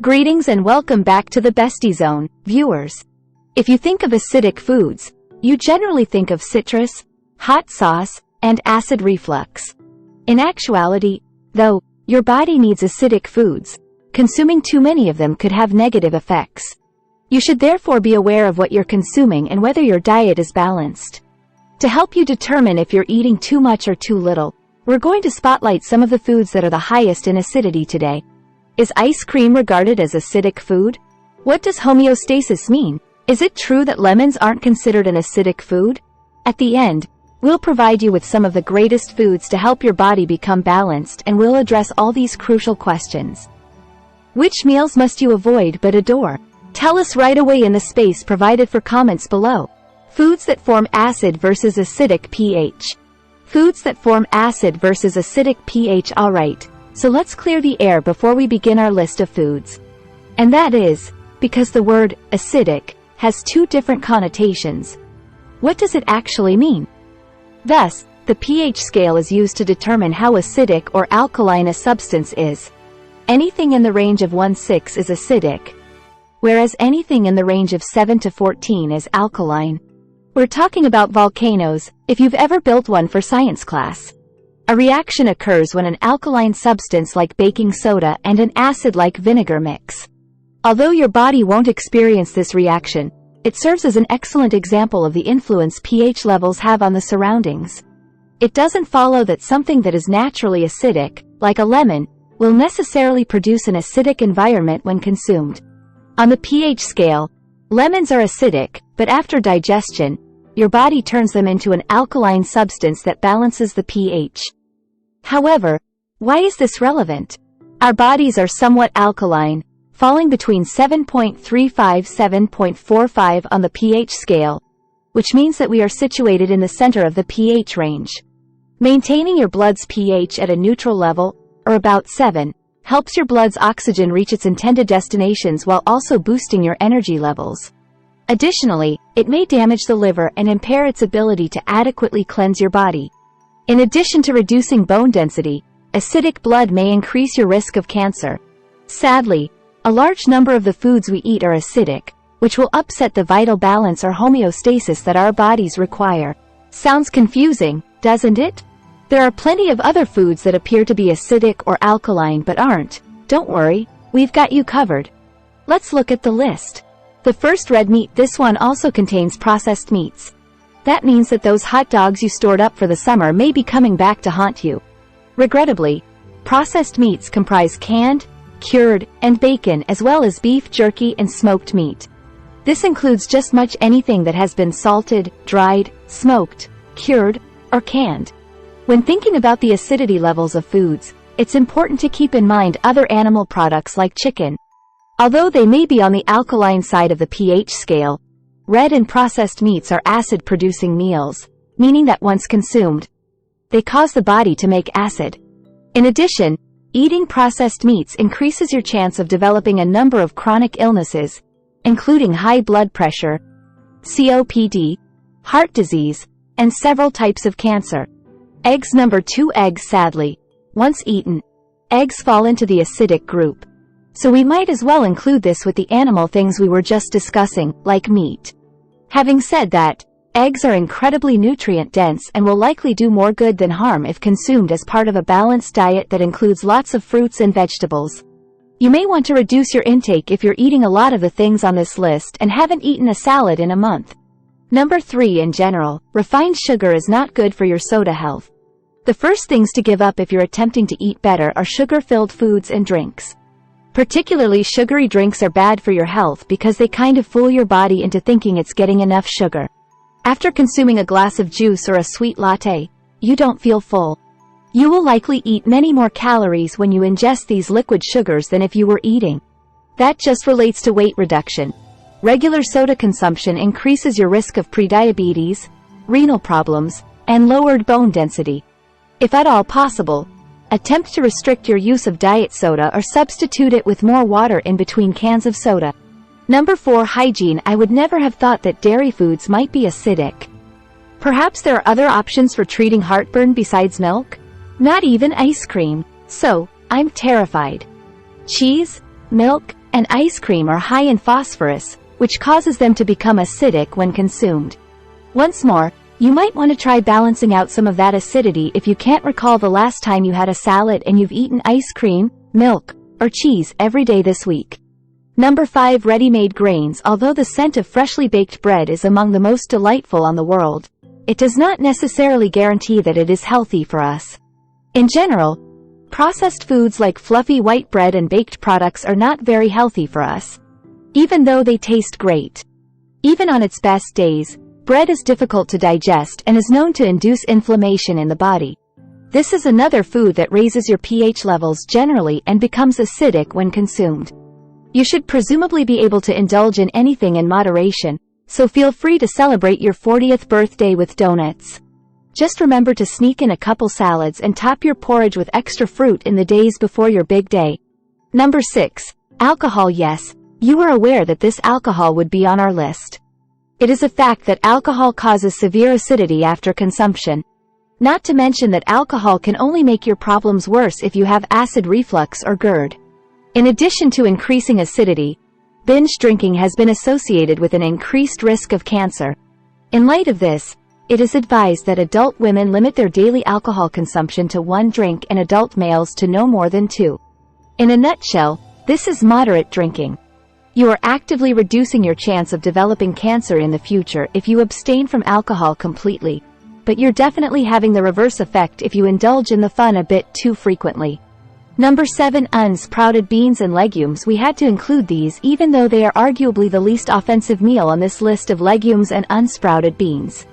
Greetings and welcome back to the Bestie Zone, viewers. If you think of acidic foods, you generally think of citrus, hot sauce, and acid reflux. In actuality, though, your body needs acidic foods. Consuming too many of them could have negative effects. You should therefore be aware of what you're consuming and whether your diet is balanced. To help you determine if you're eating too much or too little, we're going to spotlight some of the foods that are the highest in acidity today. Is ice cream regarded as acidic food? What does homeostasis mean? Is it true that lemons aren't considered an acidic food? At the end, we'll provide you with some of the greatest foods to help your body become balanced, and we'll address all these crucial questions. Which meals must you avoid but adore? Tell us right away in the space provided for comments below. Foods that form acid versus acidic pH. Foods that form acid versus acidic pH. Alright, so let's clear the air before we begin our list of foods. And that is, because the word acidic has two different connotations. What does it actually mean? Thus, the pH scale is used to determine how acidic or alkaline a substance is. Anything in the range of 1-6 is acidic, whereas anything in the range of 7 to 14 is alkaline. We're talking about volcanoes, if you've ever built one for science class. A reaction occurs when an alkaline substance like baking soda and an acid like vinegar mix. Although your body won't experience this reaction, it serves as an excellent example of the influence pH levels have on the surroundings. It doesn't follow that something that is naturally acidic, like a lemon, will necessarily produce an acidic environment when consumed. On the pH scale, lemons are acidic, but after digestion, your body turns them into an alkaline substance that balances the pH. However, why is this relevant? Our bodies are somewhat alkaline, falling between 7.35–7.45 on the pH scale, which means that we are situated in the center of the pH range. Maintaining your blood's pH at a neutral level, or about 7, helps your blood's oxygen reach its intended destinations while also boosting your energy levels. Additionally, it may damage the liver and impair its ability to adequately cleanse your body. In addition to reducing bone density, acidic blood may increase your risk of cancer. Sadly, a large number of the foods we eat are acidic, which will upset the vital balance or homeostasis that our bodies require. Sounds confusing, doesn't it? There are plenty of other foods that appear to be acidic or alkaline but aren't. Don't worry, we've got you covered. Let's look at the list. The first, red meat. This one also contains processed meats. That means that those hot dogs you stored up for the summer may be coming back to haunt you. Regrettably, processed meats comprise canned, cured, and bacon, as well as beef jerky and smoked meat. This includes just much anything that has been salted, dried, smoked, cured, or canned. When thinking about the acidity levels of foods, it's important to keep in mind other animal products like chicken. Although they may be on the alkaline side of the pH scale, red and processed meats are acid-producing meals, meaning that once consumed, they cause the body to make acid. In addition, eating processed meats increases your chance of developing a number of chronic illnesses, including high blood pressure, COPD, heart disease, and several types of cancer. Eggs. Number 2, eggs. Sadly, once eaten, eggs fall into the acidic group. So we might as well include this with the animal things we were just discussing, like meat. Having said that, eggs are incredibly nutrient-dense and will likely do more good than harm if consumed as part of a balanced diet that includes lots of fruits and vegetables. You may want to reduce your intake if you're eating a lot of the things on this list and haven't eaten a salad in a month. Number 3, in general, refined sugar is not good for your soda health. The first things to give up if you're attempting to eat better are sugar-filled foods and drinks. Particularly sugary drinks are bad for your health because they kind of fool your body into thinking it's getting enough sugar. After consuming a glass of juice or a sweet latte, you don't feel full. You will likely eat many more calories when you ingest these liquid sugars than if you were eating. That just relates to weight reduction. Regular soda consumption increases your risk of prediabetes, renal problems, and lowered bone density. If at all possible, attempt to restrict your use of diet soda or substitute it with more water in between cans of soda. Number 4, hygiene. I would never have thought that dairy foods might be acidic. Perhaps there are other options for treating heartburn besides milk? Not even ice cream. So, I'm terrified. Cheese, milk, and ice cream are high in phosphorus, which causes them to become acidic when consumed. Once more, you might want to try balancing out some of that acidity if you can't recall the last time you had a salad and you've eaten ice cream, milk, or cheese every day this week. Number 5. Ready-made grains. Although the scent of freshly baked bread is among the most delightful on the world, it does not necessarily guarantee that it is healthy for us. In general, processed foods like fluffy white bread and baked products are not very healthy for us, even though they taste great. Even on its best days, bread is difficult to digest and is known to induce inflammation in the body. This is another food that raises your pH levels generally and becomes acidic when consumed. You should presumably be able to indulge in anything in moderation, so feel free to celebrate your 40th birthday with donuts. Just remember to sneak in a couple salads and top your porridge with extra fruit in the days before your big day. Number 6. Alcohol. Yes, you were aware that this alcohol would be on our list. It is a fact that alcohol causes severe acidity after consumption. Not to mention that alcohol can only make your problems worse if you have acid reflux or GERD. In addition to increasing acidity, binge drinking has been associated with an increased risk of cancer. In light of this, it is advised that adult women limit their daily alcohol consumption to 1 drink and adult males to no more than 2. In a nutshell, this is moderate drinking. You are actively reducing your chance of developing cancer in the future if you abstain from alcohol completely, but you're definitely having the reverse effect if you indulge in the fun a bit too frequently. Number 7. Unsprouted beans and legumes. We had to include these even though they are arguably the least offensive meal on this list of legumes and unsprouted beans.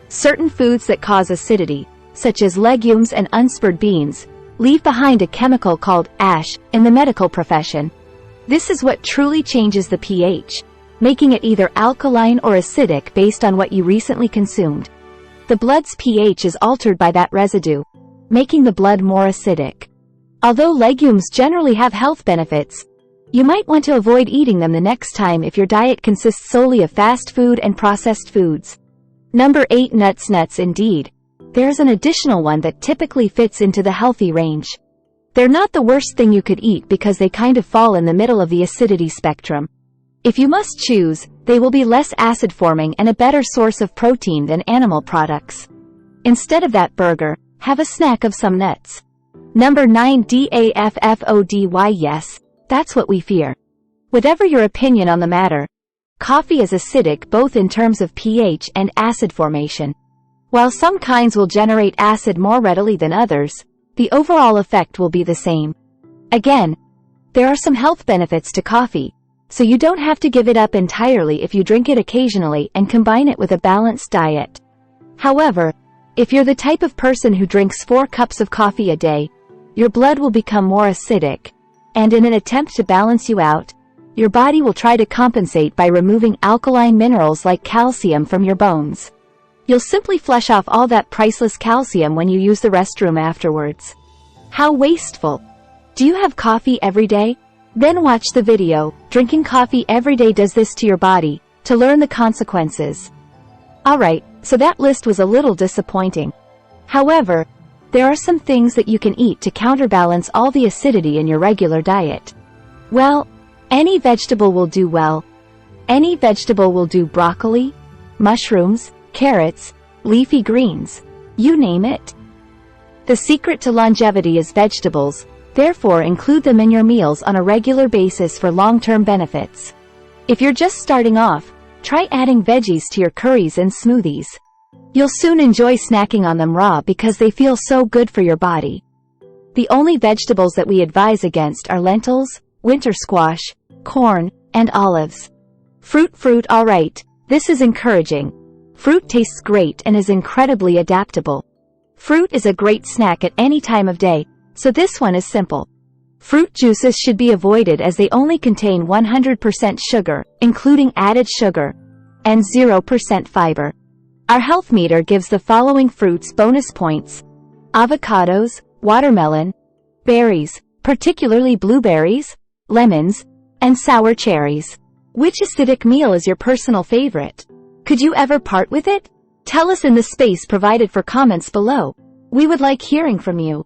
Certain foods that cause acidity, such as legumes and unsprouted beans, leave behind a chemical called ash in the medical profession. This is what truly changes the pH, making it either alkaline or acidic based on what you recently consumed. The blood's pH is altered by that residue, making the blood more acidic. Although legumes generally have health benefits, you might want to avoid eating them the next time if your diet consists solely of fast food and processed foods. Number 8. Nuts. Nuts. Indeed, there's an additional one that typically fits into the healthy range. They're not the worst thing you could eat because they kind of fall in the middle of the acidity spectrum. If you must choose, they will be less acid-forming and a better source of protein than animal products. Instead of that burger, have a snack of some nuts. Number 9. Daffody. Yes, that's what we fear. Whatever your opinion on the matter, coffee is acidic both in terms of pH and acid formation. While some kinds will generate acid more readily than others, the overall effect will be the same. Again, there are some health benefits to coffee, so you don't have to give it up entirely if you drink it occasionally and combine it with a balanced diet. However, if you're the type of person who drinks 4 cups of coffee a day, your blood will become more acidic, and in an attempt to balance you out, your body will try to compensate by removing alkaline minerals like calcium from your bones. You'll simply flush off all that priceless calcium when you use the restroom afterwards. How wasteful! Do you have coffee every day? Then watch the video, Drinking Coffee Every Day Does This to Your Body, to learn the consequences. Alright, so that list was a little disappointing. However, there are some things that you can eat to counterbalance all the acidity in your regular diet. Well, any vegetable will do well. Any vegetable will do. Broccoli, mushrooms, carrots, leafy greens, you name it. The secret to longevity is vegetables, therefore include them in your meals on a regular basis for long-term benefits. If you're just starting off, try adding veggies to your curries and smoothies. You'll soon enjoy snacking on them raw because they feel so good for your body. The only vegetables that we advise against are lentils, winter squash, corn, and olives. Fruit. Alright, this is encouraging. Fruit tastes great and is incredibly adaptable. Fruit is a great snack at any time of day, so this one is simple. Fruit juices should be avoided as they only contain 100% sugar, including added sugar, and 0% fiber. Our health meter gives the following fruits bonus points: avocados, watermelon, berries, particularly blueberries, lemons, and sour cherries. Which acidic meal is your personal favorite? Could you ever part with it? Tell us in the space provided for comments below. We would like hearing from you.